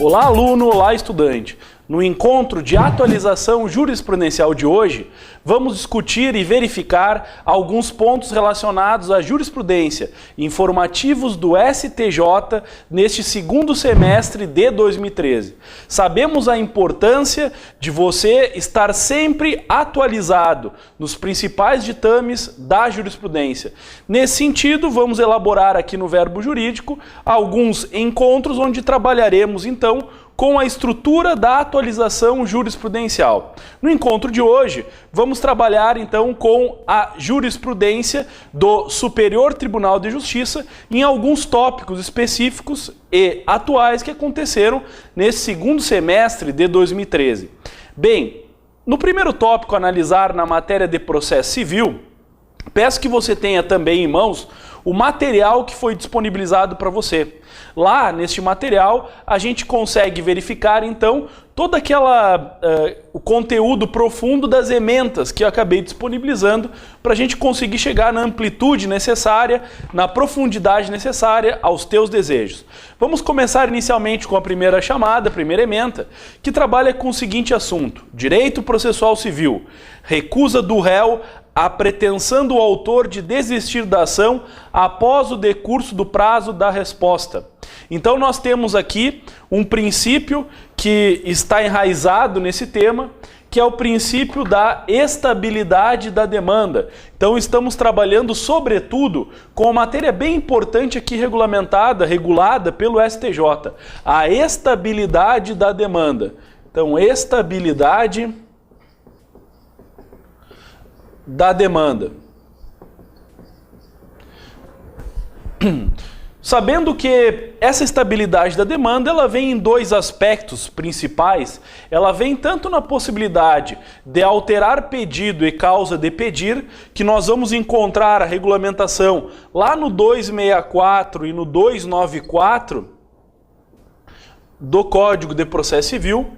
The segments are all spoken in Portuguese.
Olá, aluno, olá, estudante. No encontro de atualização jurisprudencial de hoje, vamos discutir e verificar alguns pontos relacionados à jurisprudência informativos do STJ neste segundo semestre de 2013. Sabemos a importância de você estar sempre atualizado nos principais ditames da jurisprudência. Nesse sentido, vamos elaborar aqui no Verbo Jurídico alguns encontros onde trabalharemos então com a estrutura da atualização jurisprudencial. No encontro de hoje, vamos trabalhar então com a jurisprudência do Superior Tribunal de Justiça em alguns tópicos específicos e atuais que aconteceram nesse segundo semestre de 2013. Bem, no primeiro tópico a analisar na matéria de processo civil, peço que você tenha também em mãos o material que foi disponibilizado para você. Lá, neste material, a gente consegue verificar, então, todo o conteúdo profundo das ementas que eu acabei disponibilizando para a gente conseguir chegar na amplitude necessária, na profundidade necessária aos teus desejos. Vamos começar inicialmente com a primeira chamada, a primeira ementa, que trabalha com o seguinte assunto: direito processual civil, recusa do réu a pretensão do autor de desistir da ação após o decurso do prazo da resposta. Então nós temos aqui um princípio que está enraizado nesse tema, que é o princípio da estabilidade da demanda. Então estamos trabalhando sobretudo com uma matéria bem importante aqui regulada pelo STJ, a estabilidade da demanda. Então, estabilidade da demanda. Sabendo que essa estabilidade da demanda, ela vem em dois aspectos principais. Ela vem tanto na possibilidade de alterar pedido e causa de pedir, que nós vamos encontrar a regulamentação lá no 264 e no 294 do Código de Processo Civil,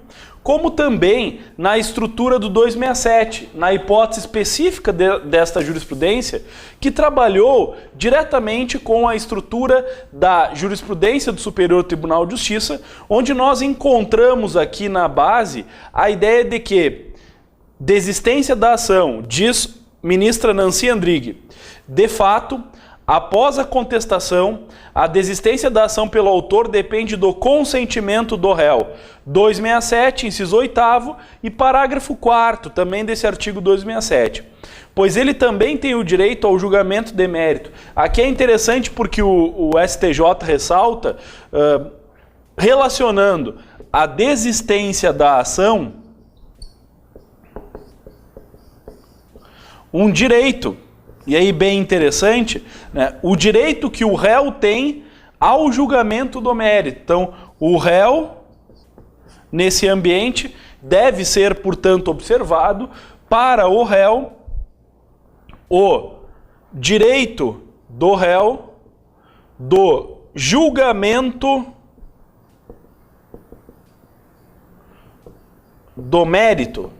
como também na estrutura do 267, na hipótese específica desta jurisprudência, que trabalhou diretamente com a estrutura da jurisprudência do Superior Tribunal de Justiça, onde nós encontramos aqui na base a ideia de que desistência da ação, diz ministra Nancy Andrighi, de fato, após a contestação, a desistência da ação pelo autor depende do consentimento do réu. 267, inciso 8º e parágrafo 4º também desse artigo 267. Pois ele também tem o direito ao julgamento de mérito. Aqui é interessante porque o STJ ressalta, relacionando a desistência da ação, um direito. E aí, bem interessante, né, o direito que o réu tem ao julgamento do mérito. Então, o réu, nesse ambiente, deve ser, portanto, observado para o réu o direito do réu do julgamento do mérito.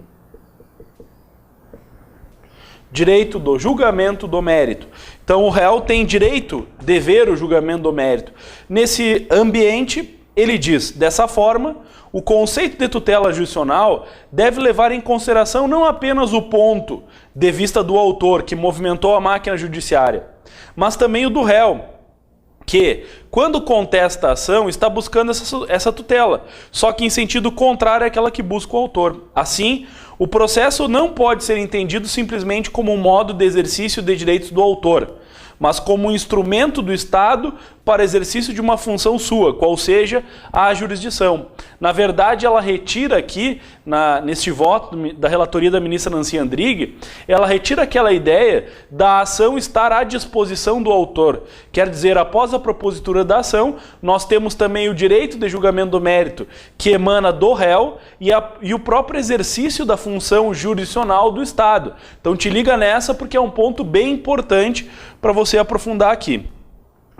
Direito do julgamento do mérito. Então o réu tem direito de ver o julgamento do mérito. Nesse ambiente, ele diz, dessa forma, o conceito de tutela jurisdicional deve levar em consideração não apenas o ponto de vista do autor que movimentou a máquina judiciária, mas também o do réu, que, quando contesta a ação, está buscando essa tutela, só que em sentido contrário àquela que busca o autor. Assim, o processo não pode ser entendido simplesmente como um modo de exercício de direitos do autor, mas como um instrumento do Estado para exercício de uma função sua, qual seja a jurisdição. Na verdade, ela retira aqui, neste voto da relatoria da ministra Nancy Andrighi, ela retira aquela ideia da ação estar à disposição do autor. Quer dizer, após a propositura da ação, nós temos também o direito de julgamento do mérito, que emana do réu, e o próprio exercício da função jurisdicional do Estado. Então te liga nessa porque é um ponto bem importante para você aprofundar aqui.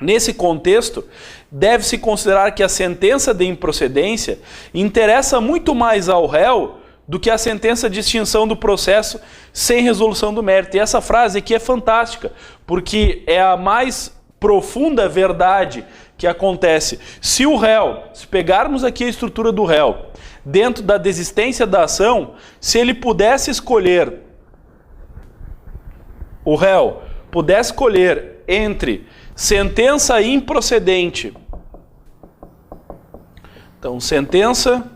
Nesse contexto, deve-se considerar que a sentença de improcedência interessa muito mais ao réu do que a sentença de extinção do processo sem resolução do mérito. E essa frase aqui é fantástica, porque é a mais profunda verdade que acontece se o réu, se pegarmos aqui a estrutura do réu, dentro da desistência da ação, se ele pudesse escolher, o réu pudesse escolher entre sentença improcedente, então sentença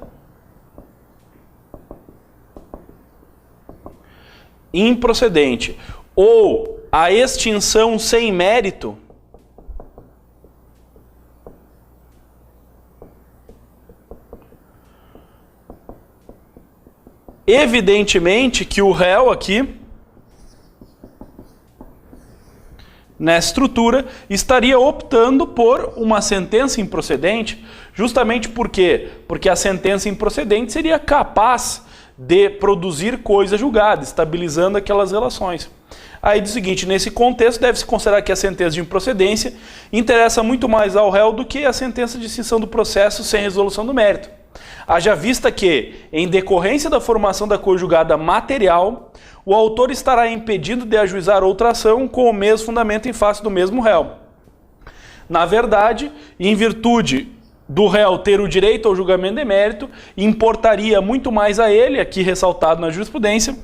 improcedente ou a extinção sem mérito, evidentemente que o réu aqui, nessa estrutura, estaria optando por uma sentença improcedente, justamente por quê? Porque a sentença improcedente seria capaz de produzir coisa julgada, estabilizando aquelas relações. Aí diz o seguinte, nesse contexto deve-se considerar que a sentença de improcedência interessa muito mais ao réu do que a sentença de extinção do processo sem resolução do mérito. Haja vista que, em decorrência da formação da coisa julgada material, o autor estará impedido de ajuizar outra ação com o mesmo fundamento em face do mesmo réu. Na verdade, em virtude do réu ter o direito ao julgamento de mérito, importaria muito mais a ele, aqui ressaltado na jurisprudência,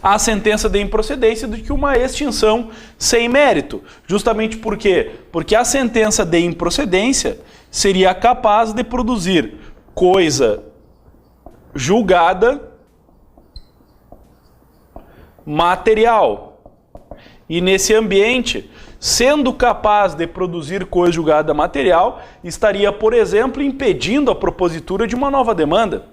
a sentença de improcedência do que uma extinção sem mérito. Justamente por quê? Porque a sentença de improcedência seria capaz de produzir coisa julgada material. E nesse ambiente, sendo capaz de produzir coisa julgada material, estaria, por exemplo, impedindo a propositura de uma nova demanda.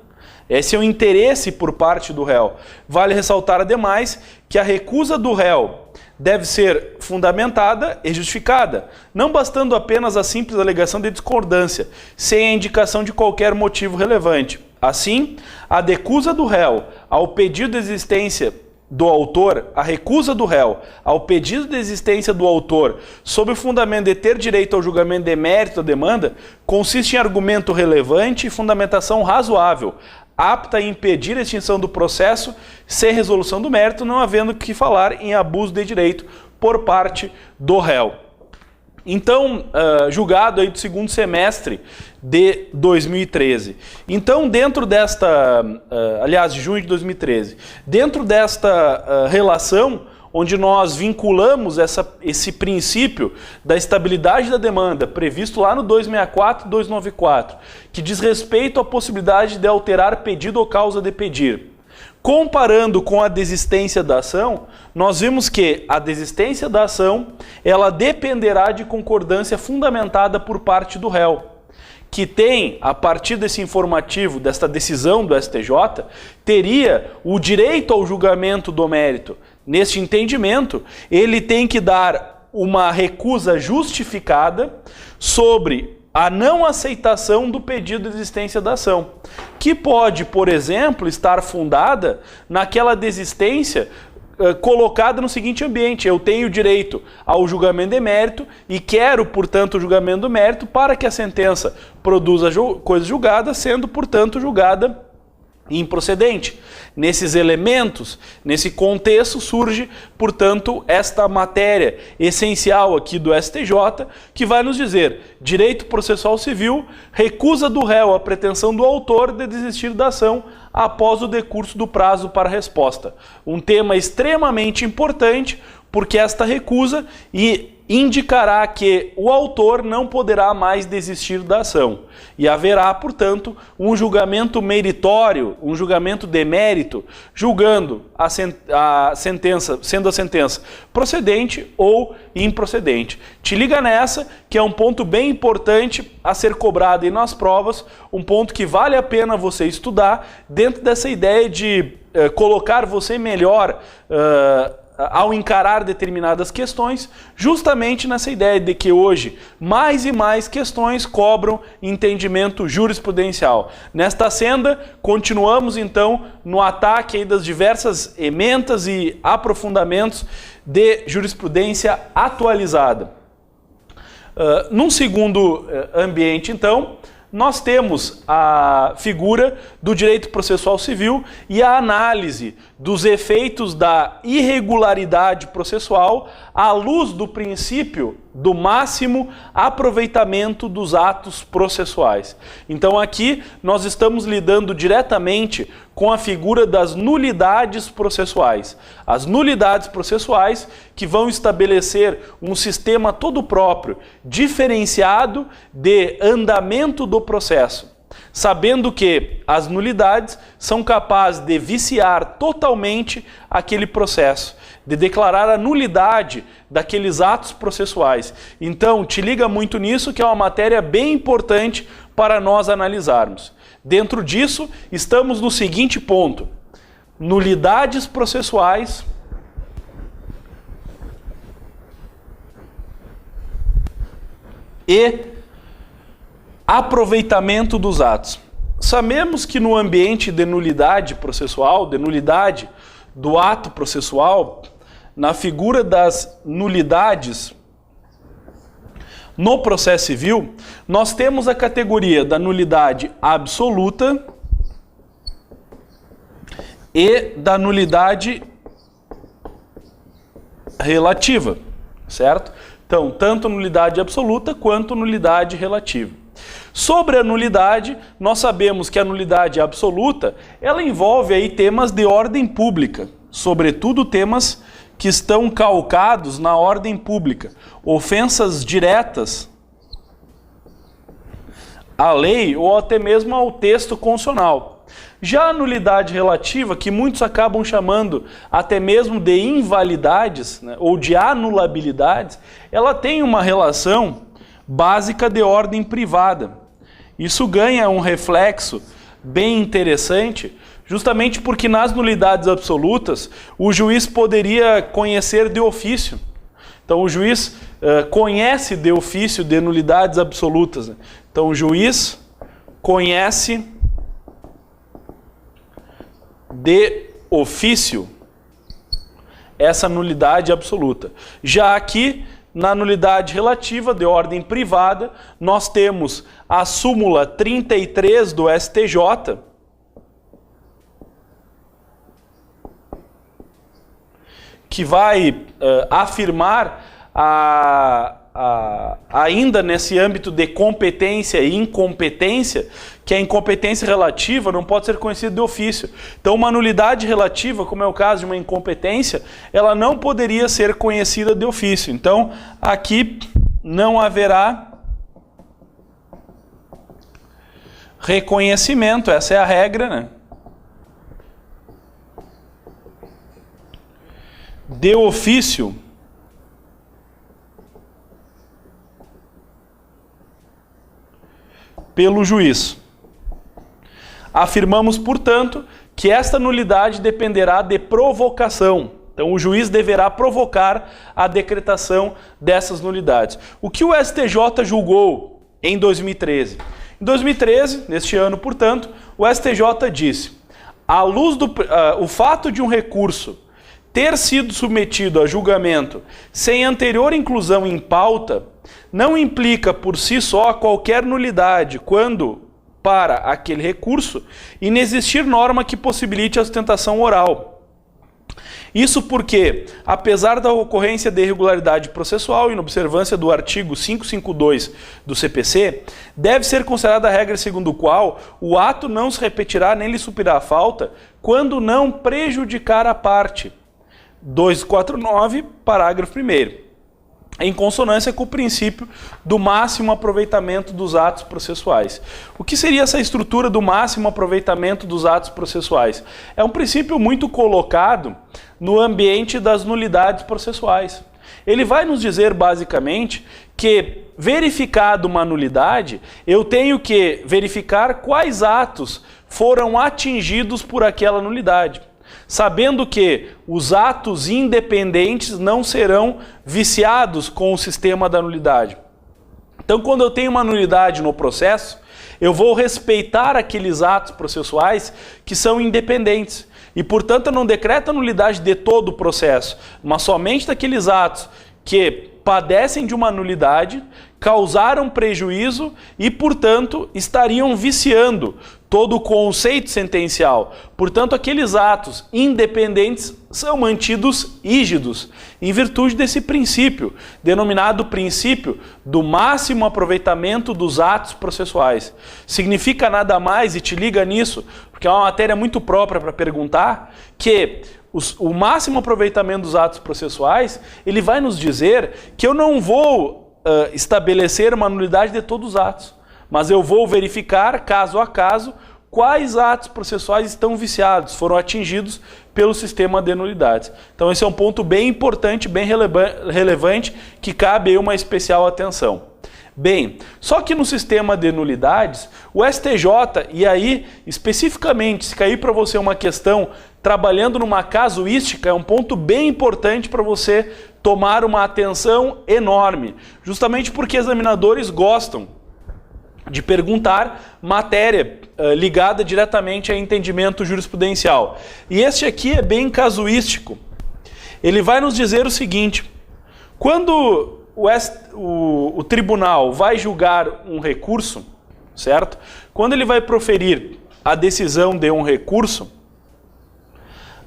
Esse é o interesse por parte do réu. Vale ressaltar, ademais, que a recusa do réu deve ser fundamentada e justificada, não bastando apenas a simples alegação de discordância, sem a indicação de qualquer motivo relevante. Assim, a recusa do réu ao pedido de existência do autor, a recusa do réu ao pedido de existência do autor sob o fundamento de ter direito ao julgamento de mérito da demanda, consiste em argumento relevante e fundamentação razoável, apta a impedir a extinção do processo sem resolução do mérito, não havendo que falar em abuso de direito por parte do réu. Então, julgado aí do segundo semestre de 2013. Então, dentro desta, aliás, de junho de 2013, dentro desta relação, onde nós vinculamos esse princípio da estabilidade da demanda, previsto lá no 264 e 294, que diz respeito à possibilidade de alterar pedido ou causa de pedir. Comparando com a desistência da ação, nós vimos que a desistência da ação, ela dependerá de concordância fundamentada por parte do réu, que tem, a partir desse informativo, desta decisão do STJ, teria o direito ao julgamento do mérito. Neste entendimento, ele tem que dar uma recusa justificada sobre a não aceitação do pedido de desistência da ação, que pode, por exemplo, estar fundada naquela desistência colocada no seguinte ambiente: eu tenho direito ao julgamento de mérito e quero, portanto, o julgamento do mérito para que a sentença produza coisa julgada, sendo, portanto, julgada improcedente. Nesses elementos, nesse contexto, surge, portanto, esta matéria essencial aqui do STJ, que vai nos dizer: direito processual civil, recusa do réu a pretensão do autor de desistir da ação após o decurso do prazo para resposta. Um tema extremamente importante, porque esta recusa indicará que o autor não poderá mais desistir da ação. E haverá, portanto, um julgamento meritório, um julgamento de mérito, julgando a sentença, sendo a sentença procedente ou improcedente. Te liga nessa, que é um ponto bem importante a ser cobrado aí nas provas, um ponto que vale a pena você estudar, dentro dessa ideia de colocar você melhor ao encarar determinadas questões, justamente nessa ideia de que hoje mais e mais questões cobram entendimento jurisprudencial. Nesta senda, continuamos então no ataque aí das diversas emendas e aprofundamentos de jurisprudência atualizada. Num segundo ambiente, então, nós temos a figura do direito processual civil e a análise dos efeitos da irregularidade processual à luz do princípio do máximo aproveitamento dos atos processuais. Então aqui nós estamos lidando diretamente com a figura das nulidades processuais. As nulidades processuais que vão estabelecer um sistema todo próprio, diferenciado de andamento do processo, sabendo que as nulidades são capazes de viciar totalmente aquele processo, de declarar a nulidade daqueles atos processuais. Então, te liga muito nisso, que é uma matéria bem importante para nós analisarmos. Dentro disso, estamos no seguinte ponto: nulidades processuais e aproveitamento dos atos. Sabemos que no ambiente de nulidade processual, de nulidade do ato processual, na figura das nulidades no processo civil, nós temos a categoria da nulidade absoluta e da nulidade relativa, certo? Então, tanto nulidade absoluta quanto nulidade relativa. Sobre a nulidade, nós sabemos que a nulidade absoluta, ela envolve aí temas de ordem pública, sobretudo temas que estão calcados na ordem pública, ofensas diretas à lei ou até mesmo ao texto constitucional. Já a nulidade relativa, que muitos acabam chamando até mesmo de invalidades, né, ou de anulabilidades, ela tem uma relação básica de ordem privada. Isso ganha um reflexo bem interessante, justamente porque nas nulidades absolutas o juiz poderia conhecer de ofício. Então o juiz conhece de ofício de nulidades absolutas, né? Então o juiz conhece de ofício essa nulidade absoluta. Já aqui, na nulidade relativa de ordem privada, nós temos a súmula 33 do STJ, que vai afirmar ainda nesse âmbito de competência e incompetência, que a incompetência relativa não pode ser conhecida de ofício. Então, uma nulidade relativa, como é o caso de uma incompetência, ela não poderia ser conhecida de ofício. Então, aqui não haverá reconhecimento, essa é a regra, né? De ofício pelo juiz. Afirmamos, portanto, que esta nulidade dependerá de provocação. Então, o juiz deverá provocar a decretação dessas nulidades. O que o STJ julgou em 2013? Em 2013, neste ano, portanto, o STJ disse: à luz do o fato de um recurso ter sido submetido a julgamento sem anterior inclusão em pauta não implica por si só qualquer nulidade quando, para aquele recurso, inexistir norma que possibilite a sustentação oral. Isso porque, apesar da ocorrência de irregularidade processual e na observância do artigo 552 do CPC, deve ser considerada a regra segundo a qual o ato não se repetirá nem lhe suprirá a falta quando não prejudicar a parte. 249, parágrafo 1º, em consonância com o princípio do máximo aproveitamento dos atos processuais. O que seria essa estrutura do máximo aproveitamento dos atos processuais? É um princípio muito colocado no ambiente das nulidades processuais. Ele vai nos dizer basicamente que, verificada uma nulidade, eu tenho que verificar quais atos foram atingidos por aquela nulidade, sabendo que os atos independentes não serão viciados com o sistema da nulidade. Então, quando eu tenho uma nulidade no processo, eu vou respeitar aqueles atos processuais que são independentes. E, portanto, eu não decreto a nulidade de todo o processo, mas somente daqueles atos que padecem de uma nulidade, causaram prejuízo e, portanto, estariam viciando todo o conceito sentencial. Portanto, aqueles atos independentes são mantidos rígidos, em virtude desse princípio, denominado princípio do máximo aproveitamento dos atos processuais. Significa nada mais, e te liga nisso, porque é uma matéria muito própria para perguntar, que o máximo aproveitamento dos atos processuais, ele vai nos dizer que eu não vou estabelecer uma nulidade de todos os atos, mas eu vou verificar, caso a caso, quais atos processuais estão viciados, foram atingidos pelo sistema de nulidades. Então esse é um ponto bem importante, bem relevante, que cabe aí uma especial atenção. Bem, só que no sistema de nulidades, o STJ, e aí especificamente, se cair para você uma questão trabalhando numa casuística, é um ponto bem importante para você tomar uma atenção enorme, justamente porque examinadores gostam de perguntar matéria ligada diretamente a entendimento jurisprudencial. E este aqui é bem casuístico. Ele vai nos dizer o seguinte: quando o tribunal vai julgar um recurso, certo? Quando ele vai proferir a decisão de um recurso,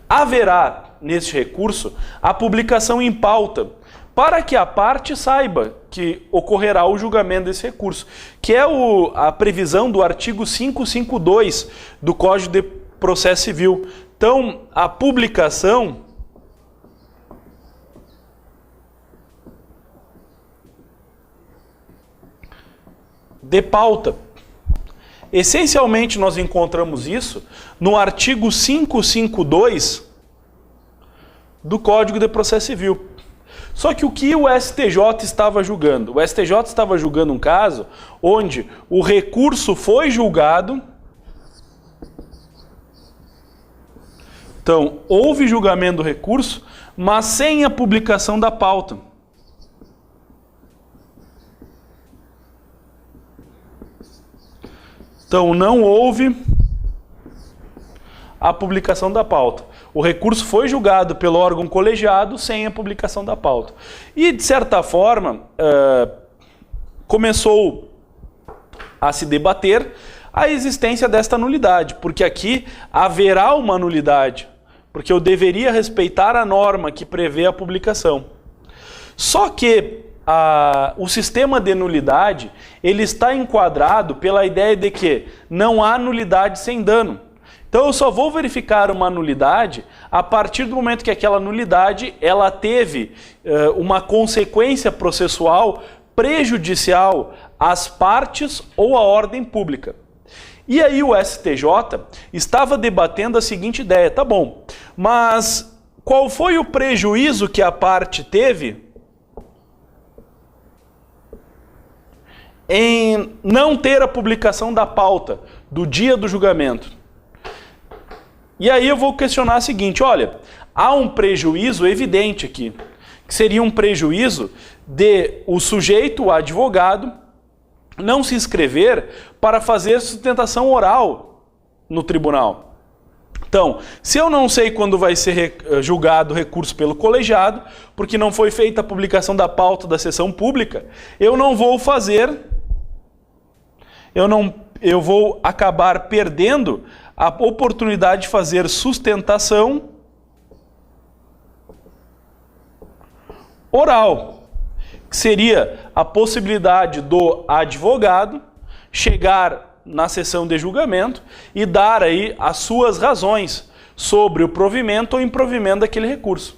haverá neste recurso a publicação em pauta, para que a parte saiba que ocorrerá o julgamento desse recurso, que é a previsão do artigo 552 do Código de Processo Civil. Então, a publicação de pauta. Essencialmente, nós encontramos isso no artigo 552 do Código de Processo Civil. Só que o que o STJ estava julgando? O STJ estava julgando um caso onde o recurso foi julgado. Então, houve julgamento do recurso, mas sem a publicação da pauta. Então, não houve a publicação da pauta. O recurso foi julgado pelo órgão colegiado sem a publicação da pauta. E, de certa forma, começou a se debater a existência desta nulidade, porque aqui haverá uma nulidade, porque eu deveria respeitar a norma que prevê a publicação. Só que o sistema de nulidade, ele está enquadrado pela ideia de que não há nulidade sem dano. Então eu só vou verificar uma nulidade a partir do momento que aquela nulidade ela teve uma consequência processual prejudicial às partes ou à ordem pública. E aí o STJ estava debatendo a seguinte ideia: tá bom, mas qual foi o prejuízo que a parte teve em não ter a publicação da pauta do dia do julgamento? E aí eu vou questionar o seguinte: olha, há um prejuízo evidente aqui, que seria um prejuízo de o sujeito, o advogado, não se inscrever para fazer sustentação oral no tribunal. Então, se eu não sei quando vai ser julgado o recurso pelo colegiado, porque não foi feita a publicação da pauta da sessão pública, eu não vou fazer, eu vou acabar perdendo a oportunidade de fazer sustentação oral, que seria a possibilidade do advogado chegar na sessão de julgamento e dar aí as suas razões sobre o provimento ou improvimento daquele recurso.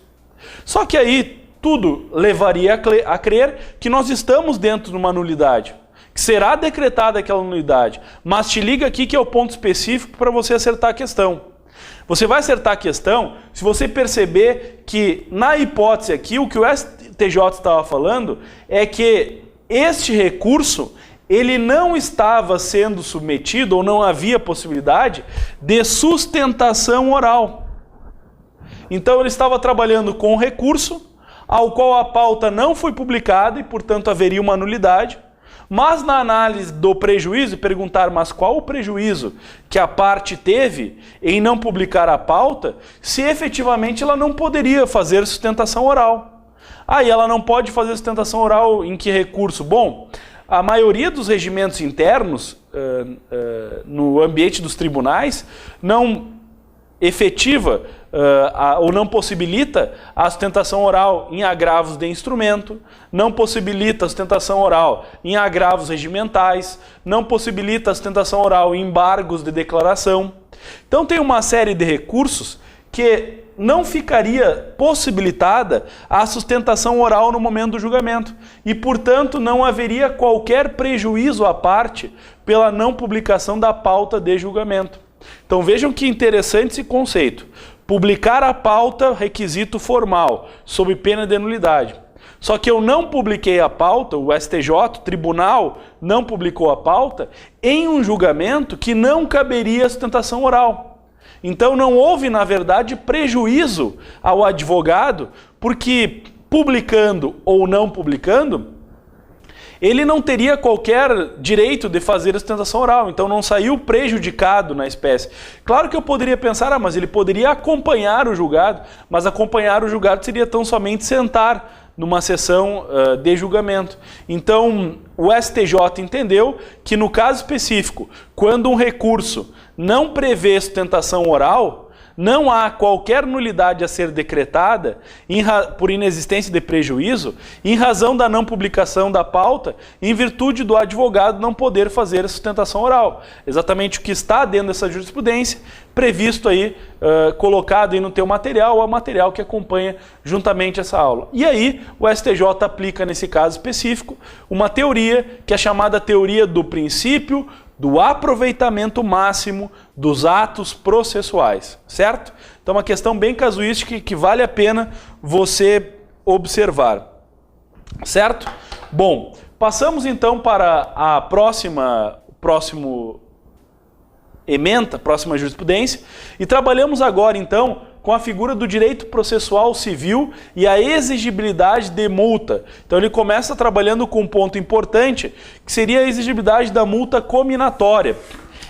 Só que aí tudo levaria a crer que nós estamos dentro de uma nulidade, que será decretada aquela nulidade. Mas te liga aqui que é o ponto específico para você acertar a questão. Você vai acertar a questão se você perceber que, na hipótese aqui, o que o STJ estava falando é que este recurso ele não estava sendo submetido, ou não havia possibilidade de sustentação oral. Então ele estava trabalhando com um recurso ao qual a pauta não foi publicada e, portanto, haveria uma nulidade. Mas na análise do prejuízo, perguntar, mas qual o prejuízo que a parte teve em não publicar a pauta, se efetivamente ela não poderia fazer sustentação oral. Aí ela não pode fazer sustentação oral em que recurso? Bom, a maioria dos regimentos internos no ambiente dos tribunais não efetiva ou não possibilita a sustentação oral em agravos de instrumento, não possibilita a sustentação oral em agravos regimentais, não possibilita a sustentação oral em embargos de declaração. Então tem uma série de recursos que não ficaria possibilitada a sustentação oral no momento do julgamento e, portanto, não haveria qualquer prejuízo à parte pela não publicação da pauta de julgamento. Então vejam que interessante esse conceito. Publicar a pauta, requisito formal, sob pena de nulidade. Só que eu não publiquei a pauta, o STJ, o tribunal, não publicou a pauta em um julgamento que não caberia sustentação oral. Então não houve, na verdade, prejuízo ao advogado, porque publicando ou não publicando, ele não teria qualquer direito de fazer a sustentação oral, então não saiu prejudicado na espécie. Claro que eu poderia pensar, mas ele poderia acompanhar o julgado, mas acompanhar o julgado seria tão somente sentar numa sessão de julgamento. Então, o STJ entendeu que no caso específico, quando um recurso não prevê sustentação oral, não há qualquer nulidade a ser decretada por inexistência de prejuízo em razão da não publicação da pauta, em virtude do advogado não poder fazer a sustentação oral. Exatamente o que está dentro dessa jurisprudência, previsto aí, colocado aí no teu material, ou o material que acompanha juntamente essa aula. E aí o STJ aplica nesse caso específico uma teoria que é chamada teoria do princípio do aproveitamento máximo dos atos processuais, certo? Então, uma questão bem casuística que vale a pena você observar, certo? Bom, passamos então para a próxima ementa, próxima jurisprudência, e trabalhamos agora então com a figura do direito processual civil e a exigibilidade de multa. Então ele começa trabalhando com um ponto importante, que seria a exigibilidade da multa cominatória.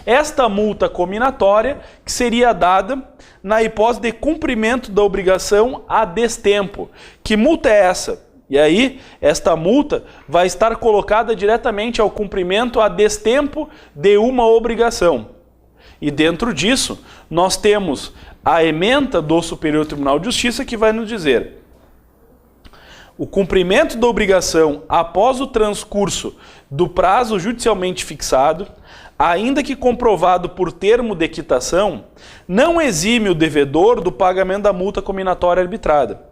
Esta multa cominatória que seria dada na hipótese de cumprimento da obrigação a destempo. Que multa é essa? E aí, esta multa vai estar colocada diretamente ao cumprimento a destempo de uma obrigação. E dentro disso, nós temos a ementa do Superior Tribunal de Justiça que vai nos dizer: o cumprimento da obrigação após o transcurso do prazo judicialmente fixado, ainda que comprovado por termo de quitação, não exime o devedor do pagamento da multa cominatória arbitrada.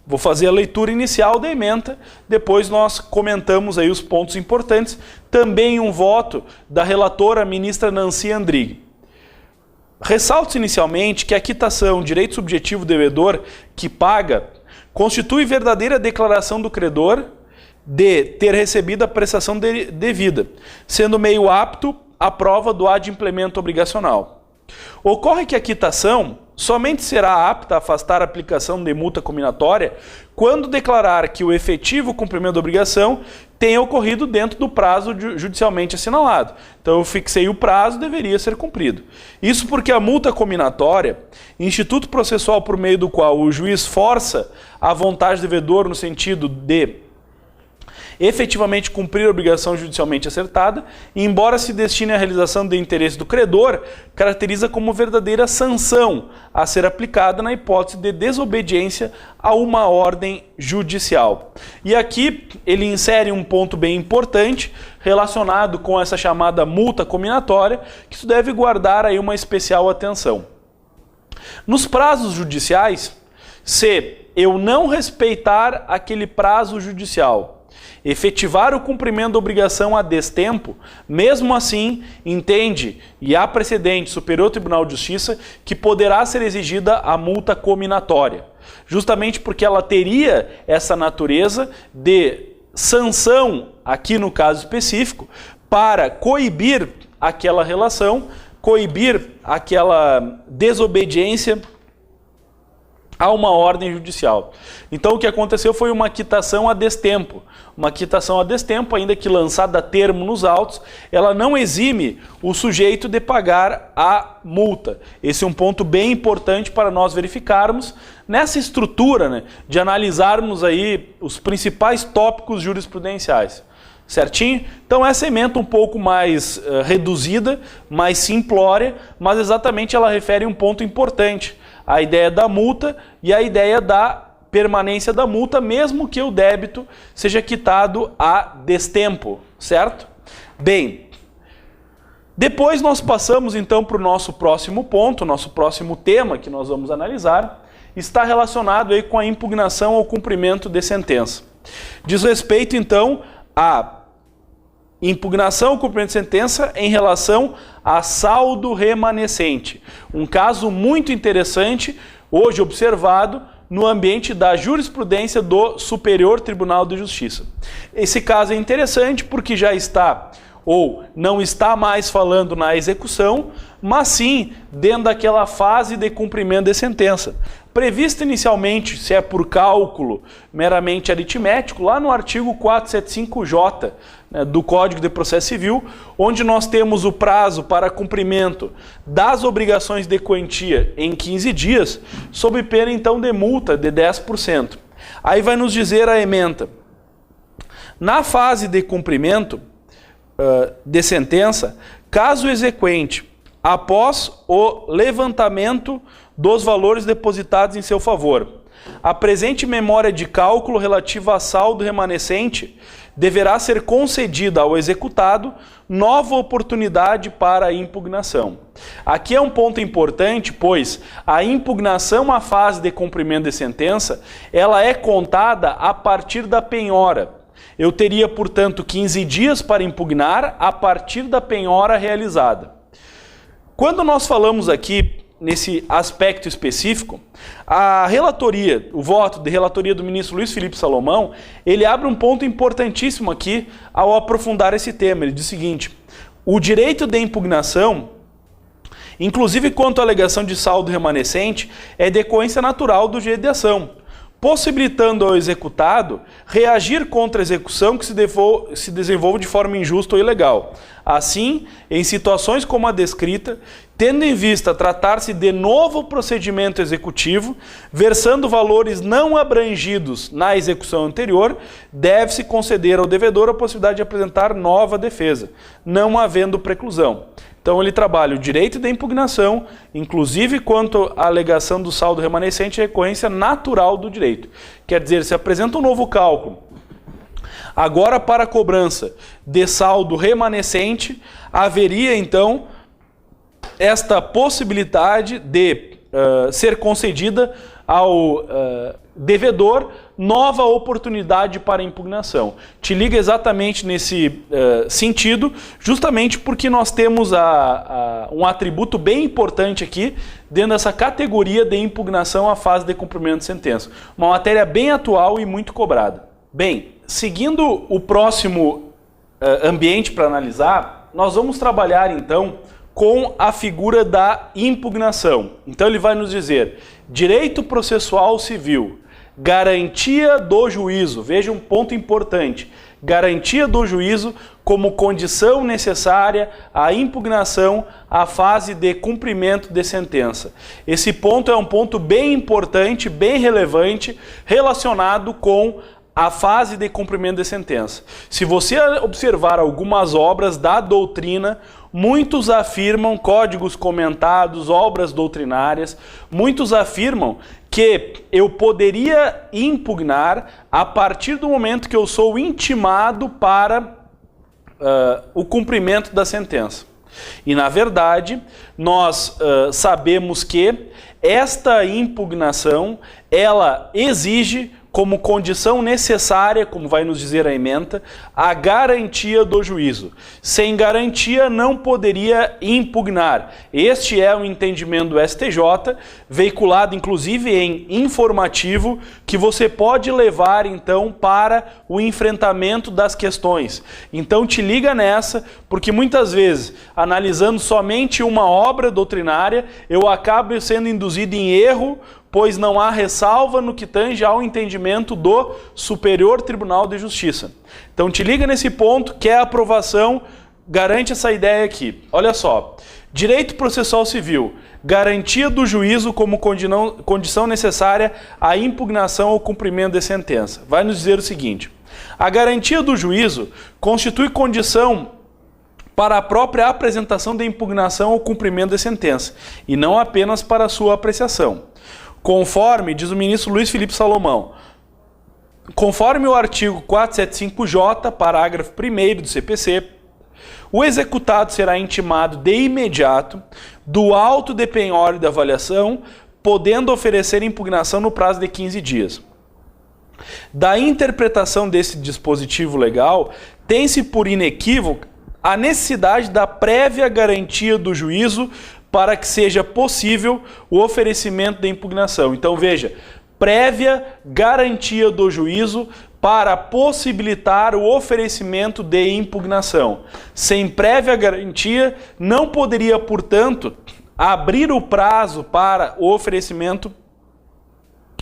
Vou fazer a leitura inicial da ementa, depois nós comentamos aí os pontos importantes, também um voto da relatora ministra Nancy Andrighi. Ressalto inicialmente que a quitação, direito subjetivo do devedor que paga, constitui verdadeira declaração do credor de ter recebido a prestação devida, sendo meio apto à prova do adimplemento obrigacional. Ocorre que a quitação somente será apta a afastar a aplicação de multa cominatória quando declarar que o efetivo cumprimento da obrigação tenha ocorrido dentro do prazo judicialmente assinalado. Então eu fixei o prazo, deveria ser cumprido. Isso porque a multa cominatória, instituto processual por meio do qual o juiz força a vontade do devedor no sentido de efetivamente cumprir a obrigação judicialmente acertada, e embora se destine à realização de interesse do credor, caracteriza como verdadeira sanção a ser aplicada na hipótese de desobediência a uma ordem judicial. E aqui ele insere um ponto bem importante relacionado com essa chamada multa cominatória, que isso deve guardar aí uma especial atenção. Nos prazos judiciais, se eu não respeitar aquele prazo judicial, efetivar o cumprimento da obrigação a destempo, mesmo assim, entende, e há precedente Superior Tribunal de Justiça, que poderá ser exigida a multa cominatória, justamente porque ela teria essa natureza de sanção, aqui no caso específico, para coibir aquela relação, coibir aquela desobediência a uma ordem judicial. Então o que aconteceu foi uma quitação a destempo. Uma quitação a destempo, ainda que lançada a termo nos autos, ela não exime o sujeito de pagar a multa. Esse é um ponto bem importante para nós verificarmos nessa estrutura, né, de analisarmos aí os principais tópicos jurisprudenciais. Certinho? Então essa ementa um pouco mais reduzida, mais simplória, mas exatamente ela refere um ponto importante, a ideia da multa e a ideia da permanência da multa, mesmo que o débito seja quitado a destempo, certo? Bem, depois nós passamos então para o nosso próximo ponto, nosso próximo tema que nós vamos analisar, está relacionado aí com a impugnação ao cumprimento de sentença. Diz respeito então à impugnação ao cumprimento de sentença em relação a saldo remanescente. Um caso muito interessante, hoje observado, no ambiente da jurisprudência do Superior Tribunal de Justiça. Esse caso é interessante porque já está, ou não está mais falando na execução, mas sim dentro daquela fase de cumprimento de sentença. Prevista inicialmente, se é por cálculo meramente aritmético, lá no artigo 475J, né, do Código de Processo Civil, onde nós temos o prazo para cumprimento das obrigações de quantia em 15 dias, sob pena então de multa de 10%. Aí vai nos dizer a ementa: na fase de cumprimento de sentença, caso o exequente, após o levantamento dos valores depositados em seu favor, apresente memória de cálculo relativa a saldo remanescente, deverá ser concedida ao executado nova oportunidade para a impugnação. Aqui é um ponto importante, pois a impugnação à fase de cumprimento de sentença, ela é contada a partir da penhora. Eu teria, portanto, 15 dias para impugnar a partir da penhora realizada. Quando nós falamos aqui nesse aspecto específico, a relatoria, o voto de relatoria do ministro Luiz Felipe Salomão, ele abre um ponto importantíssimo aqui ao aprofundar esse tema. Ele diz o seguinte: o direito de impugnação, inclusive quanto à alegação de saldo remanescente, é decorrência natural do direito de ação, possibilitando ao executado reagir contra a execução que se desenvolve de forma injusta ou ilegal. Assim, em situações como a descrita, tendo em vista tratar-se de novo procedimento executivo, versando valores não abrangidos na execução anterior, deve-se conceder ao devedor a possibilidade de apresentar nova defesa, não havendo preclusão. Então ele trabalha o direito da impugnação, inclusive quanto à alegação do saldo remanescente, é recorrência natural do direito. Quer dizer, se apresenta um novo cálculo, agora para a cobrança de saldo remanescente, haveria então esta possibilidade de ser concedida ao devedor nova oportunidade para impugnação. Te liga exatamente nesse sentido, justamente porque nós temos um atributo bem importante aqui dentro dessa categoria de impugnação à fase de cumprimento de sentença. Uma matéria bem atual e muito cobrada. Bem, seguindo o próximo ambiente para analisar, nós vamos trabalhar então com a figura da impugnação. Então ele vai nos dizer: direito processual civil, garantia do juízo. Veja um ponto importante: garantia do juízo como condição necessária à impugnação à fase de cumprimento de sentença. Esse ponto é um ponto bem importante, bem relevante, relacionado com a fase de cumprimento de sentença. Se você observar algumas obras da doutrina, muitos afirmam, códigos comentados, obras doutrinárias, muitos afirmam que eu poderia impugnar a partir do momento que eu sou intimado para o cumprimento da sentença. E, na verdade, nós sabemos que esta impugnação, ela exige como condição necessária, como vai nos dizer a ementa, a garantia do juízo. Sem garantia não poderia impugnar. Este é o entendimento do STJ, veiculado inclusive em informativo, que você pode levar então para o enfrentamento das questões. Então te liga nessa, porque muitas vezes, analisando somente uma obra doutrinária, eu acabo sendo induzido em erro, pois não há ressalva no que tange ao entendimento do Superior Tribunal de Justiça. Então te liga nesse ponto, que é a aprovação, garante essa ideia aqui. Olha só, direito processual civil, garantia do juízo como condição necessária à impugnação ao cumprimento de sentença. Vai nos dizer o seguinte: A garantia do juízo constitui condição para a própria apresentação da impugnação ou cumprimento da sentença, e não apenas para a sua apreciação. Conforme, diz o ministro Luiz Felipe Salomão, conforme o artigo 475J, parágrafo 1º do CPC, o executado será intimado de imediato do auto de penhora e da avaliação, podendo oferecer impugnação no prazo de 15 dias. Da interpretação desse dispositivo legal, tem-se por inequívoca a necessidade da prévia garantia do juízo para que seja possível o oferecimento da impugnação. Então veja, prévia garantia do juízo para possibilitar o oferecimento de impugnação. Sem prévia garantia, não poderia, portanto, abrir o prazo para o oferecimento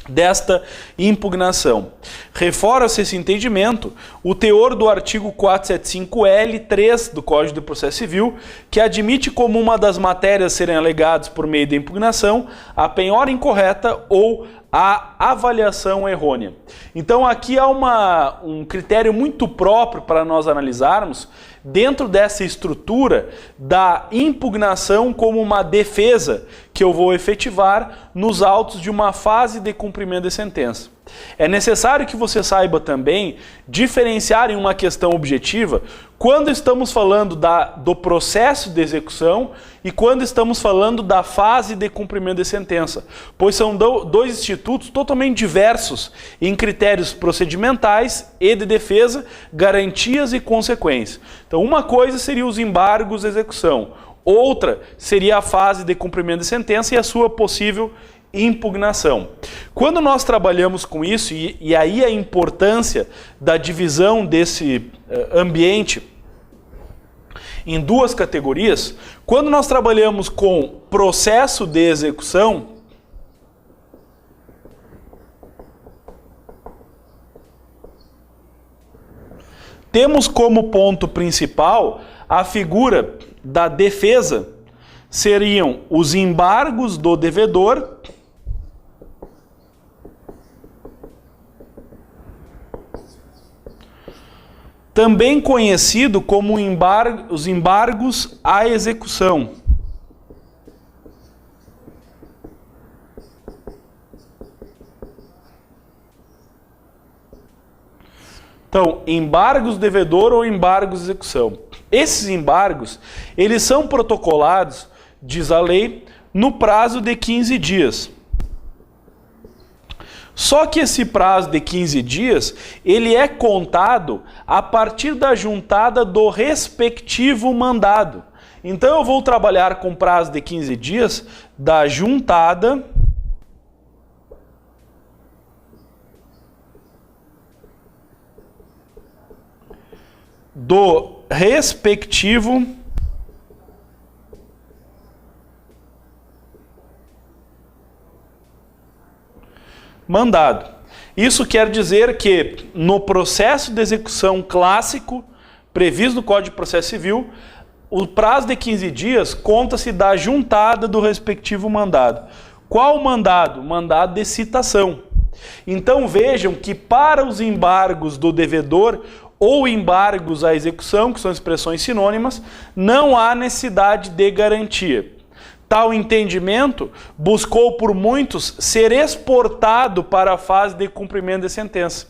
desta impugnação. Reforça esse entendimento o teor do artigo 475L3 do Código de Processo Civil, que admite como uma das matérias serem alegadas por meio da impugnação a penhora incorreta ou a avaliação errônea. Então aqui há um critério muito próprio para nós analisarmos dentro dessa estrutura da impugnação como uma defesa que eu vou efetivar nos autos de uma fase de cumprimento de sentença. É necessário que você saiba também diferenciar em uma questão objetiva quando estamos falando do processo de execução e quando estamos falando da fase de cumprimento de sentença, pois são dois institutos totalmente diversos em critérios procedimentais e de defesa, garantias e consequências. Então, uma coisa seria os embargos de execução, outra seria a fase de cumprimento de sentença e a sua possível impugnação. Quando nós trabalhamos com isso, e aí a importância da divisão desse ambiente em duas categorias, quando nós trabalhamos com processo de execução, temos como ponto principal a figura da defesa, seriam os embargos do devedor também conhecido como os embargos à execução. Então, embargos devedor ou embargos de execução. Esses embargos, eles são protocolados, diz a lei, no prazo de 15 dias. Só que esse prazo de 15 dias, ele é contado a partir da juntada do respectivo mandado. Então eu vou trabalhar com prazo de 15 dias da juntada do respectivo mandado. Isso quer dizer que no processo de execução clássico, previsto no Código de Processo Civil, o prazo de 15 dias conta-se da juntada do respectivo mandado. Qual mandado? Mandado de citação. Então vejam que para os embargos do devedor ou embargos à execução, que são expressões sinônimas, não há necessidade de garantia. Tal entendimento buscou por muitos ser exportado para a fase de cumprimento de sentença.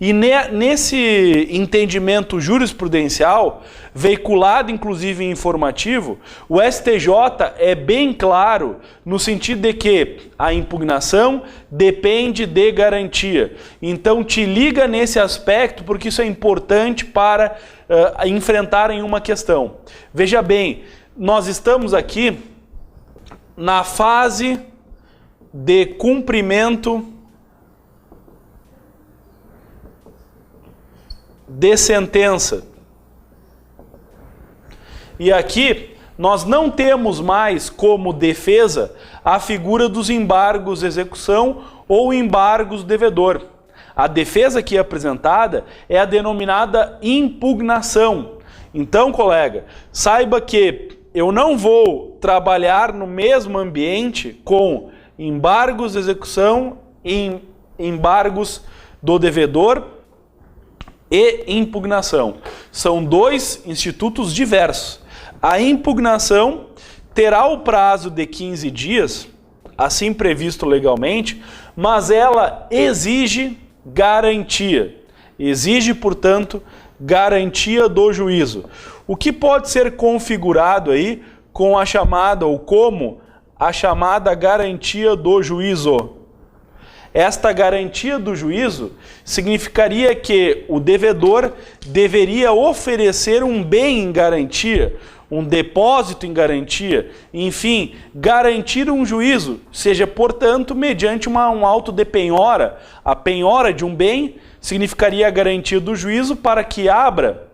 E nesse entendimento jurisprudencial, veiculado inclusive em informativo, o STJ é bem claro no sentido de que a impugnação depende de garantia. Então te liga nesse aspecto porque isso é importante para enfrentarem uma questão. Veja bem, nós estamos aqui na fase de cumprimento de sentença. E aqui nós não temos mais como defesa a figura dos embargos de execução ou embargos devedor. A defesa aqui apresentada é a denominada impugnação. Então, colega, saiba que eu não vou trabalhar no mesmo ambiente com embargos de execução e embargos do devedor e impugnação. São dois institutos diversos. A impugnação terá o prazo de 15 dias, assim previsto legalmente, mas ela exige garantia. Exige, portanto, garantia do juízo. O que pode ser configurado aí com a chamada, ou como a chamada garantia do juízo. Esta garantia do juízo significaria que o devedor deveria oferecer um bem em garantia, um depósito em garantia, enfim, garantir um juízo, seja, portanto, mediante um auto de penhora. A penhora de um bem significaria a garantia do juízo para que abra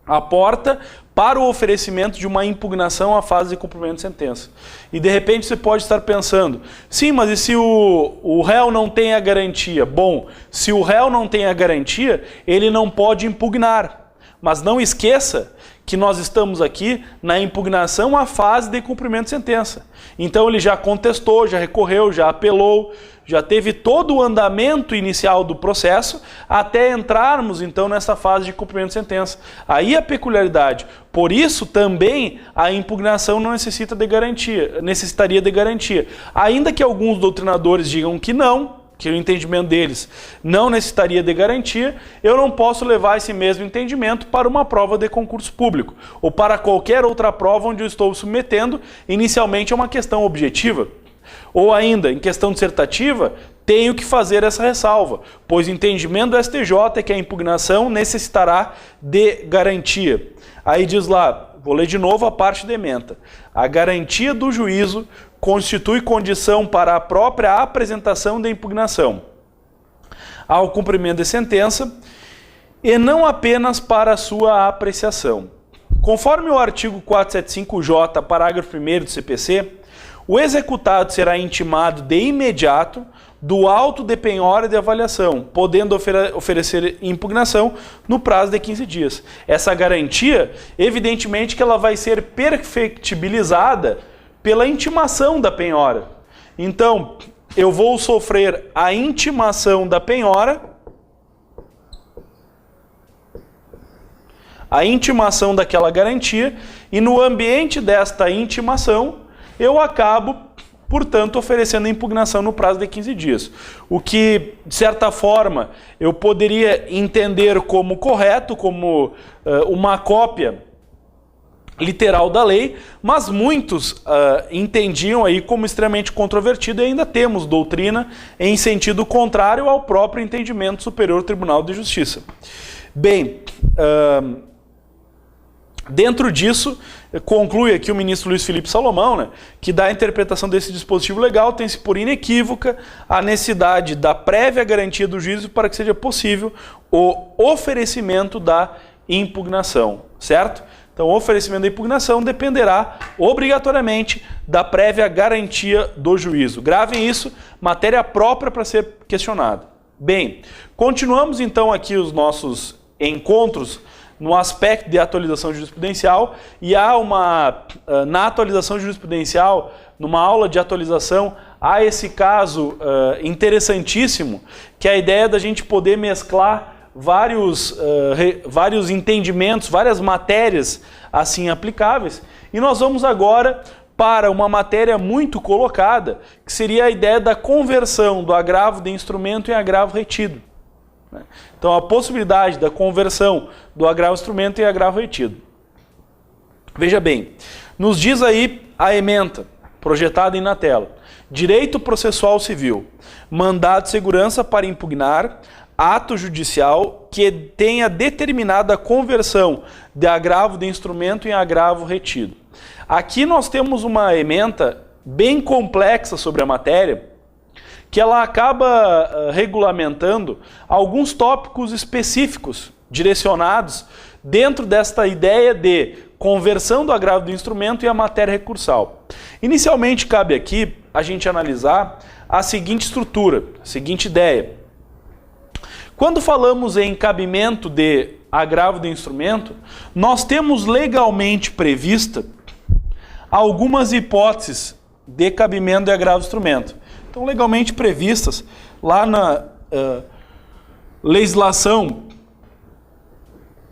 a porta para o oferecimento de uma impugnação à fase de cumprimento de sentença. E de repente você pode estar pensando, sim, mas e se o réu não tem a garantia? Bom, se o réu não tem a garantia, ele não pode impugnar. Mas não esqueça que nós estamos aqui na impugnação à fase de cumprimento de sentença. Então ele já contestou, já recorreu, já apelou, já teve todo o andamento inicial do processo até entrarmos então nessa fase de cumprimento de sentença. Aí a peculiaridade. Por isso também a impugnação não necessitaria de garantia. Ainda que alguns doutrinadores digam que não, que o entendimento deles não necessitaria de garantia, eu não posso levar esse mesmo entendimento para uma prova de concurso público ou para qualquer outra prova onde eu estou submetendo inicialmente a uma questão objetiva. Ou ainda, em questão dissertativa, tenho que fazer essa ressalva, pois o entendimento do STJ é que a impugnação necessitará de garantia. Aí diz lá, vou ler de novo a parte de ementa. A garantia do juízo constitui condição para a própria apresentação da impugnação ao cumprimento de sentença e não apenas para a sua apreciação. Conforme o artigo 475-J, parágrafo 1º do CPC, o executado será intimado de imediato do auto de penhora e de avaliação, podendo oferecer impugnação no prazo de 15 dias. Essa garantia, evidentemente que ela vai ser perfectibilizada pela intimação da penhora. Então, eu vou sofrer a intimação da penhora, a intimação daquela garantia, e no ambiente desta intimação, eu acabo, portanto, oferecendo a impugnação no prazo de 15 dias. O que, de certa forma, eu poderia entender como correto, como uma cópia literal da lei, mas muitos entendiam aí como extremamente controvertido, e ainda temos doutrina em sentido contrário ao próprio entendimento do Superior Tribunal de Justiça. Bem, dentro disso, conclui aqui o ministro Luiz Felipe Salomão, né, que da interpretação desse dispositivo legal tem-se por inequívoca a necessidade da prévia garantia do juízo para que seja possível o oferecimento da impugnação, certo? Então, o oferecimento da impugnação dependerá obrigatoriamente da prévia garantia do juízo. Gravem isso, matéria própria para ser questionada. Bem, continuamos então aqui os nossos encontros no aspecto de atualização jurisprudencial, e há na atualização jurisprudencial, numa aula de atualização, há esse caso interessantíssimo, que é a ideia da gente poder mesclar vários entendimentos, várias matérias assim aplicáveis, e nós vamos agora para uma matéria muito colocada, que seria a ideia da conversão do agravo de instrumento em agravo retido. Então, a possibilidade da conversão do agravo instrumento em agravo retido. Veja bem, nos diz aí a ementa, projetada aí na tela. Direito processual civil. Mandado de segurança para impugnar ato judicial que tenha determinada a conversão de agravo de instrumento em agravo retido. Aqui nós temos uma ementa bem complexa sobre a matéria, que ela acaba regulamentando alguns tópicos específicos direcionados dentro desta ideia de conversão do agravo do instrumento e a matéria recursal. Inicialmente, cabe aqui a gente analisar a seguinte estrutura, a seguinte ideia. Quando falamos em cabimento de agravo do instrumento, nós temos legalmente prevista algumas hipóteses de cabimento de agravo do instrumento. Então, legalmente previstas lá na legislação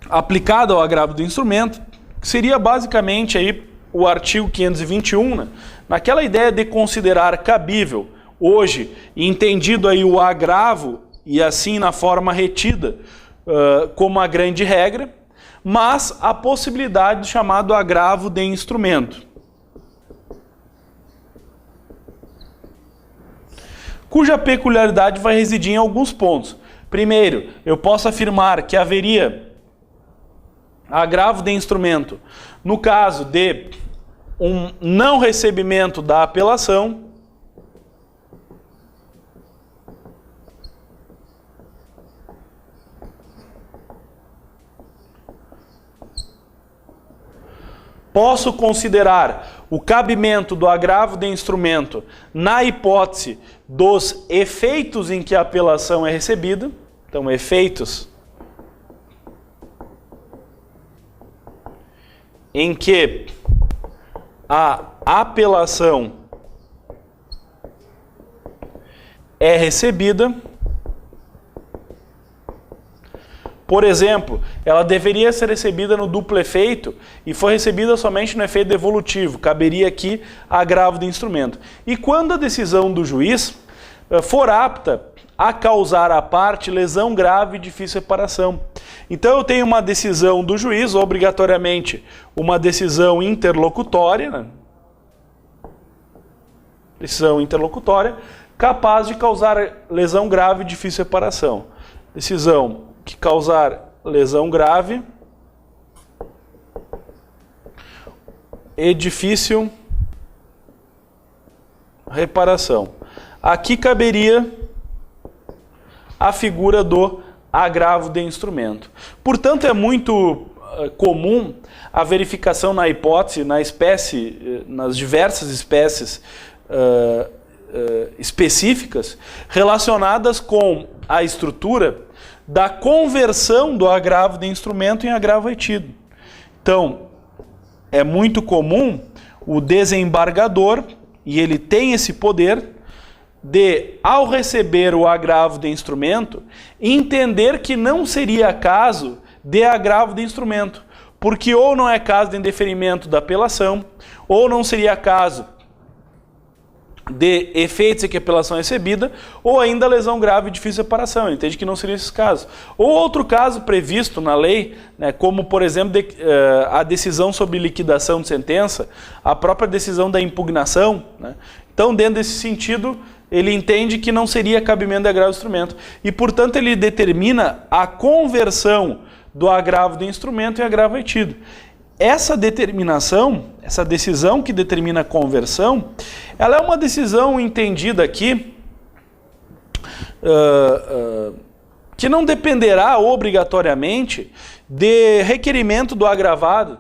aplicado ao agravo do instrumento, que seria basicamente aí o artigo 521, né? Naquela ideia de considerar cabível, hoje, entendido aí o agravo, e assim na forma retida, como a grande regra, mas a possibilidade do chamado agravo de instrumento, cuja peculiaridade vai residir em alguns pontos. Primeiro, eu posso afirmar que haveria agravo de instrumento no caso de um não recebimento da apelação, posso considerar o cabimento do agravo de instrumento na hipótese dos efeitos em que a apelação é recebida. Então, efeitos em que a apelação é recebida. Por exemplo, ela deveria ser recebida no duplo efeito e foi recebida somente no efeito devolutivo. Caberia aqui agravo de instrumento. E quando a decisão do juiz for apta a causar à parte lesão grave e difícil reparação. Então eu tenho uma decisão do juiz, obrigatoriamente uma decisão interlocutória, né? Decisão interlocutória, capaz de causar lesão grave e difícil reparação. Decisão que causar lesão grave e difícil reparação. Aqui caberia a figura do agravo de instrumento. Portanto, é muito comum a verificação na hipótese, na espécie, nas diversas espécies específicas relacionadas com a estrutura da conversão do agravo de instrumento em agravo retido. Então, é muito comum o desembargador, e ele tem esse poder, de, ao receber o agravo de instrumento, entender que não seria caso de agravo de instrumento, porque ou não é caso de indeferimento da apelação, ou não seria caso de efeitos em que a apelação é recebida, ou ainda lesão grave e difícil reparação. Ele entende que não seria esse caso. Ou outro caso previsto na lei, né, como, por exemplo, a decisão sobre liquidação de sentença, a própria decisão da impugnação, né? Então, dentro desse sentido, ele entende que não seria cabimento de agravo de instrumento. E, portanto, ele determina a conversão do agravo de instrumento em agravo retido. Essa determinação, essa decisão que determina a conversão, ela é uma decisão entendida aqui que não dependerá obrigatoriamente de requerimento do agravado.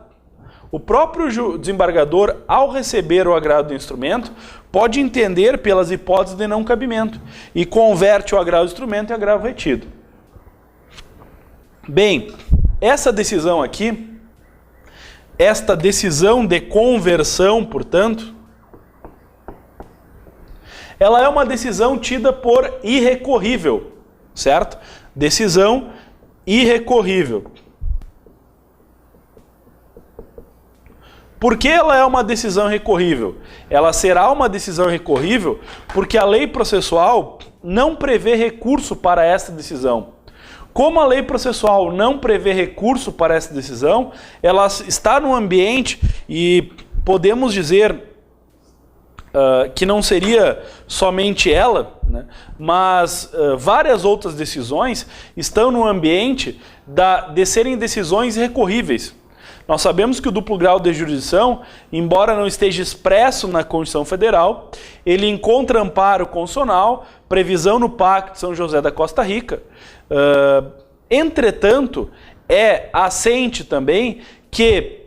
O próprio desembargador, ao receber o agravo do instrumento, pode entender pelas hipóteses de não cabimento e converte o agravo do instrumento em agravo retido. Bem, essa decisão aqui, esta decisão de conversão, portanto, ela é uma decisão tida por irrecorrível, certo? Decisão irrecorrível. Por que ela é uma decisão recorrível? Ela será uma decisão recorrível porque a lei processual não prevê recurso para esta decisão. Como a lei processual não prevê recurso para essa decisão, ela está no ambiente e podemos dizer que não seria somente ela, né, mas várias outras decisões estão no ambiente de serem decisões recorríveis. Nós sabemos que o duplo grau de jurisdição, embora não esteja expresso na Constituição Federal, ele encontra amparo constitucional, previsão no Pacto de São José da Costa Rica. Entretanto, é assente também que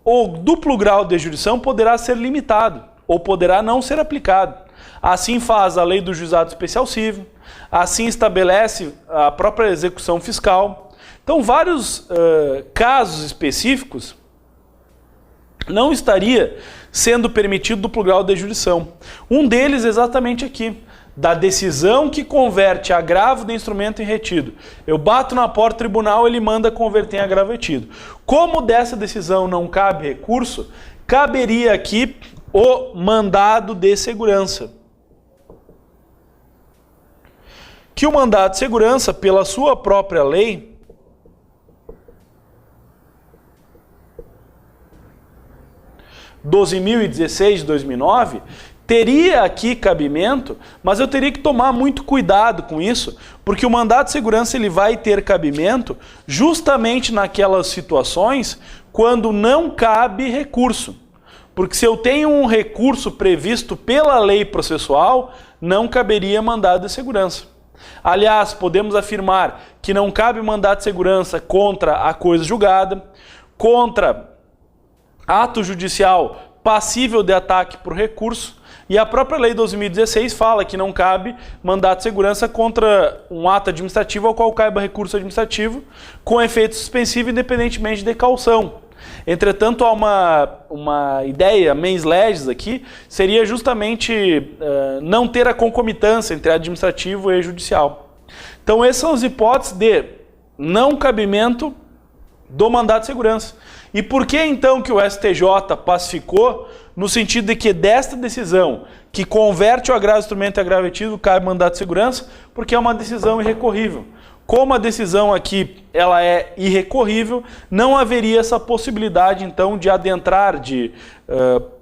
o duplo grau de jurisdição poderá ser limitado ou poderá não ser aplicado. Assim faz a lei do juizado especial civil, assim estabelece a própria execução fiscal. Então, vários casos específicos não estaria sendo permitido duplo grau de jurisdição. Um deles exatamente aqui, da decisão que converte agravo de instrumento em retido. Eu bato na porta do tribunal, ele manda converter em agravo retido. Como dessa decisão não cabe recurso, caberia aqui o mandado de segurança. Que o mandado de segurança, pela sua própria lei, (12.016 de 2009, teria aqui cabimento, mas eu teria que tomar muito cuidado com isso, porque o mandado de segurança ele vai ter cabimento justamente naquelas situações quando não cabe recurso. Porque se eu tenho um recurso previsto pela lei processual, não caberia mandado de segurança. Aliás, podemos afirmar que não cabe mandado de segurança contra a coisa julgada, contra ato judicial passível de ataque por recurso, e a própria lei 12.016 fala que não cabe mandado de segurança contra um ato administrativo ao qual caiba recurso administrativo com efeito suspensivo independentemente de caução. Entretanto, há uma ideia mens legis aqui, seria justamente não ter a concomitância entre administrativo e judicial. Então essas são as hipóteses de não cabimento do mandado de segurança. E por que então que o STJ pacificou no sentido de que desta decisão que converte o agravo instrumento em agravo retido cabe mandado de segurança? Porque é uma decisão irrecorrível. Como a decisão aqui ela é irrecorrível, não haveria essa possibilidade então de adentrar, de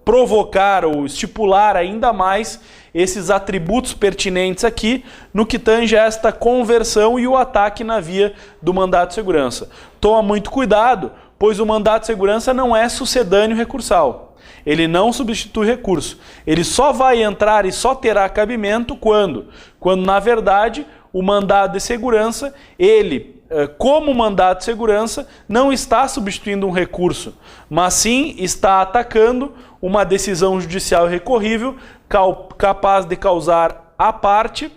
provocar ou estipular ainda mais esses atributos pertinentes aqui no que tange a esta conversão e o ataque na via do mandado de segurança. Toma muito cuidado, pois o mandado de segurança não é sucedâneo recursal. Ele não substitui recurso. Ele só vai entrar e só terá cabimento quando na verdade, o mandado de segurança, ele, como mandado de segurança, não está substituindo um recurso, mas sim está atacando uma decisão judicial recorrível capaz de causar à parte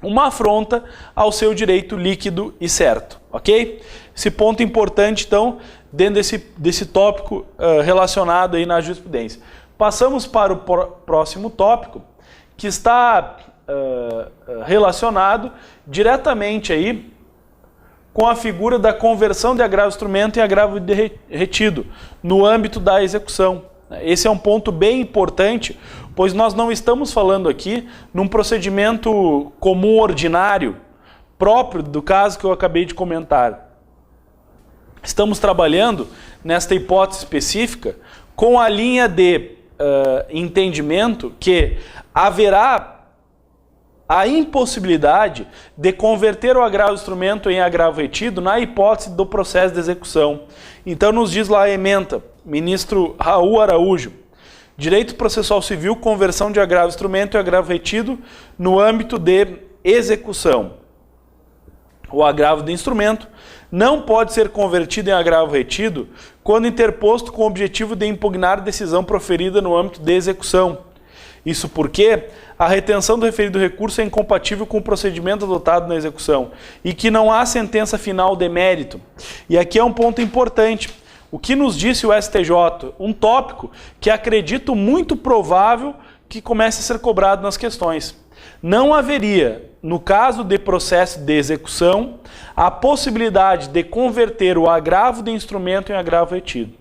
uma afronta ao seu direito líquido e certo, ok? Esse ponto importante, então, dentro desse tópico relacionado aí na jurisprudência. Passamos para o próximo tópico, que está relacionado diretamente aí com a figura da conversão de agravo instrumento em agravo retido no âmbito da execução. Esse é um ponto bem importante, pois nós não estamos falando aqui num procedimento comum ordinário próprio do caso que eu acabei de comentar. Estamos trabalhando nesta hipótese específica com a linha de entendimento que haverá a impossibilidade de converter o agravo instrumento em agravo retido na hipótese do processo de execução. Então nos diz lá a ementa, ministro Raul Araújo, Direito Processual Civil, conversão de agravo instrumento em agravo retido no âmbito de execução. O agravo de instrumento não pode ser convertido em agravo retido quando interposto com o objetivo de impugnar decisão proferida no âmbito de execução. Isso porque a retenção do referido recurso é incompatível com o procedimento adotado na execução e que não há sentença final de mérito. E aqui é um ponto importante. O que nos disse o STJ? Um tópico que acredito muito provável que comece a ser cobrado nas questões. Não haveria, no caso de processo de execução, a possibilidade de converter o agravo de instrumento em agravo retido.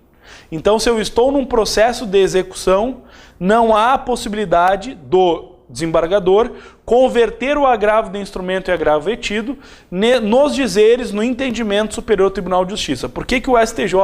Então, se eu estou num processo de execução, não há possibilidade do desembargador converter o agravo de instrumento em agravo retido nos dizeres, no entendimento superior do Tribunal de Justiça. Por que o STJ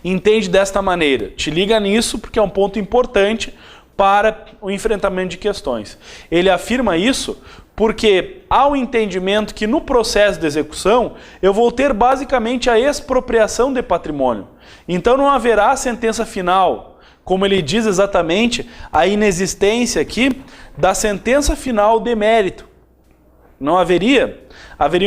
entende desta maneira? Te liga nisso porque é um ponto importante para o enfrentamento de questões. Ele afirma isso porque há o entendimento que no processo de execução eu vou ter basicamente a expropriação de patrimônio. Então não haverá sentença final, como ele diz exatamente, a inexistência aqui da sentença final de mérito. Não haveria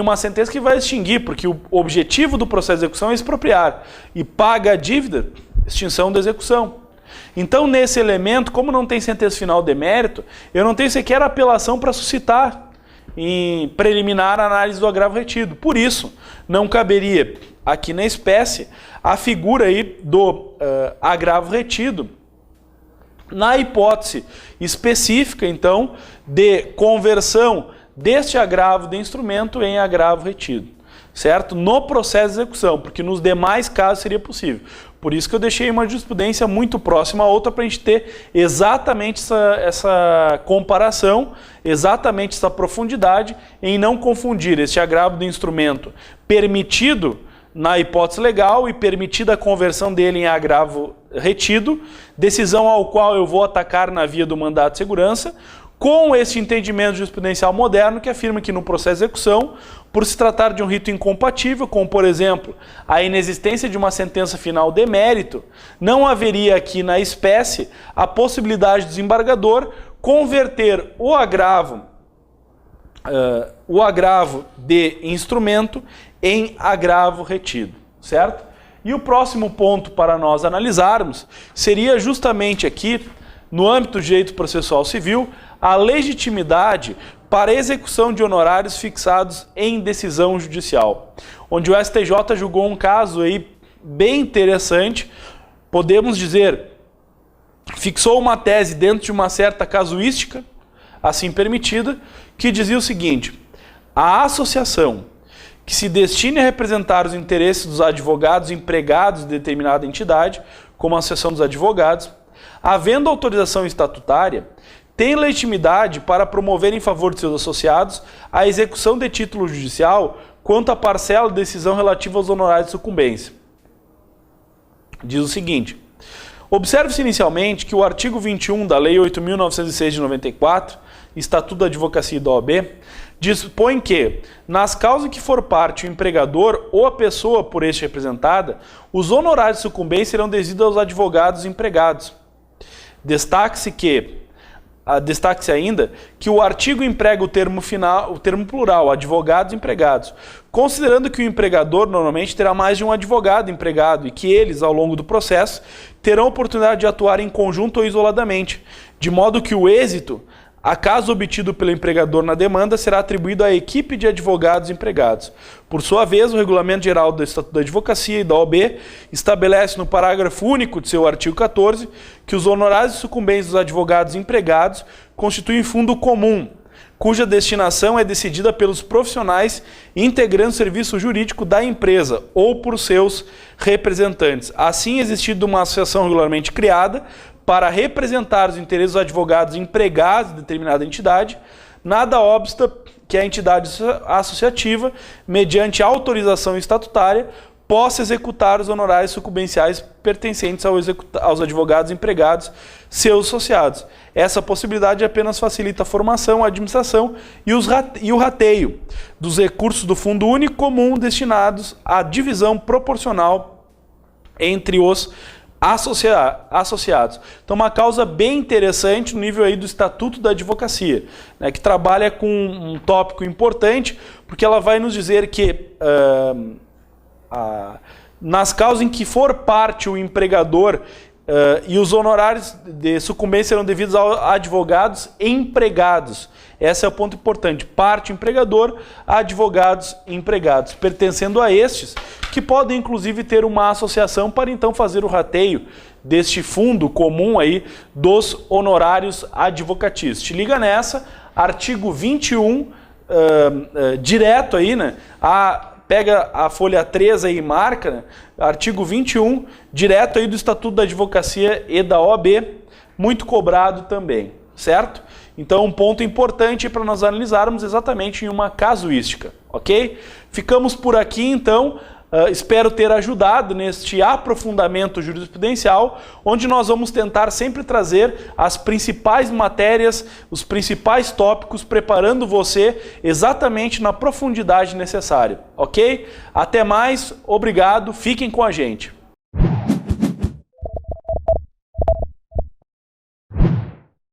uma sentença que vai extinguir, porque o objetivo do processo de execução é expropriar e paga a dívida, extinção da execução. Então, nesse elemento, como não tem sentença final de mérito, eu não tenho sequer apelação para suscitar em preliminar a análise do agravo retido. Por isso, não caberia aqui na espécie a figura aí do agravo retido Na hipótese específica, então, de conversão deste agravo de instrumento em agravo retido, certo? No processo de execução, porque nos demais casos seria possível. Por isso que eu deixei uma jurisprudência muito próxima a outra para a gente ter exatamente essa comparação, exatamente essa profundidade em não confundir este agravo do instrumento permitido na hipótese legal e permitida a conversão dele em agravo retido, decisão ao qual eu vou atacar na via do mandado de segurança, com esse entendimento jurisprudencial moderno que afirma que no processo de execução, por se tratar de um rito incompatível, como por exemplo a inexistência de uma sentença final de mérito, não haveria aqui na espécie a possibilidade do desembargador converter o agravo de instrumento em agravo retido, certo? E o próximo ponto para nós analisarmos seria justamente aqui, no âmbito do direito processual civil, a legitimidade para execução de honorários fixados em decisão judicial, onde o STJ julgou um caso aí bem interessante, podemos dizer, fixou uma tese dentro de uma certa casuística, assim permitida, que dizia o seguinte: a associação que se destine a representar os interesses dos advogados empregados de determinada entidade, como a Associação dos Advogados, havendo autorização estatutária, tem legitimidade para promover em favor de seus associados a execução de título judicial quanto à parcela de decisão relativa aos honorários de sucumbência. Diz o seguinte: observe-se inicialmente que o artigo 21 da Lei 8.906 de 94, Estatuto da Advocacia e da OAB, dispõe que, nas causas em que for parte o empregador ou a pessoa por este representada, os honorários de sucumbência serão devidos aos advogados empregados. Destaque-se ainda que o artigo emprega o termo plural, advogados empregados, considerando que o empregador normalmente terá mais de um advogado empregado e que eles, ao longo do processo, terão oportunidade de atuar em conjunto ou isoladamente, de modo que o êxito, acaso obtido pelo empregador na demanda, será atribuído à equipe de advogados empregados. Por sua vez, o Regulamento Geral do Estatuto da Advocacia e da OAB estabelece no parágrafo único de seu artigo 14 que os honorários de sucumbência dos advogados empregados constituem fundo comum, cuja destinação é decidida pelos profissionais integrando o serviço jurídico da empresa ou por seus representantes. Assim, existindo uma associação regularmente criada para representar os interesses dos advogados empregados de determinada entidade, nada obsta que a entidade associativa, mediante autorização estatutária, possa executar os honorários sucumbenciais pertencentes aos advogados empregados, seus associados. Essa possibilidade apenas facilita a formação, a administração e o rateio dos recursos do Fundo Único Comum destinados à divisão proporcional entre os associados. Então, uma causa bem interessante no nível aí do Estatuto da Advocacia, né, que trabalha com um tópico importante, porque ela vai nos dizer que nas causas em que for parte o empregador e os honorários de sucumbência serão devidos a advogados empregados. Esse é o ponto importante. Parte empregador, advogados empregados, pertencendo a estes, que podem inclusive ter uma associação para então fazer o rateio deste fundo comum aí dos honorários advocatícios. Te liga nessa, artigo 21, direto aí, né? Pega a folha 3 aí e marca, né? Artigo 21, direto aí do Estatuto da Advocacia e da OAB, muito cobrado também, certo? Então, um ponto importante para nós analisarmos exatamente em uma casuística, ok? Ficamos por aqui, então. Espero ter ajudado neste aprofundamento jurisprudencial, onde nós vamos tentar sempre trazer as principais matérias, os principais tópicos, preparando você exatamente na profundidade necessária, ok? Até mais, obrigado, fiquem com a gente.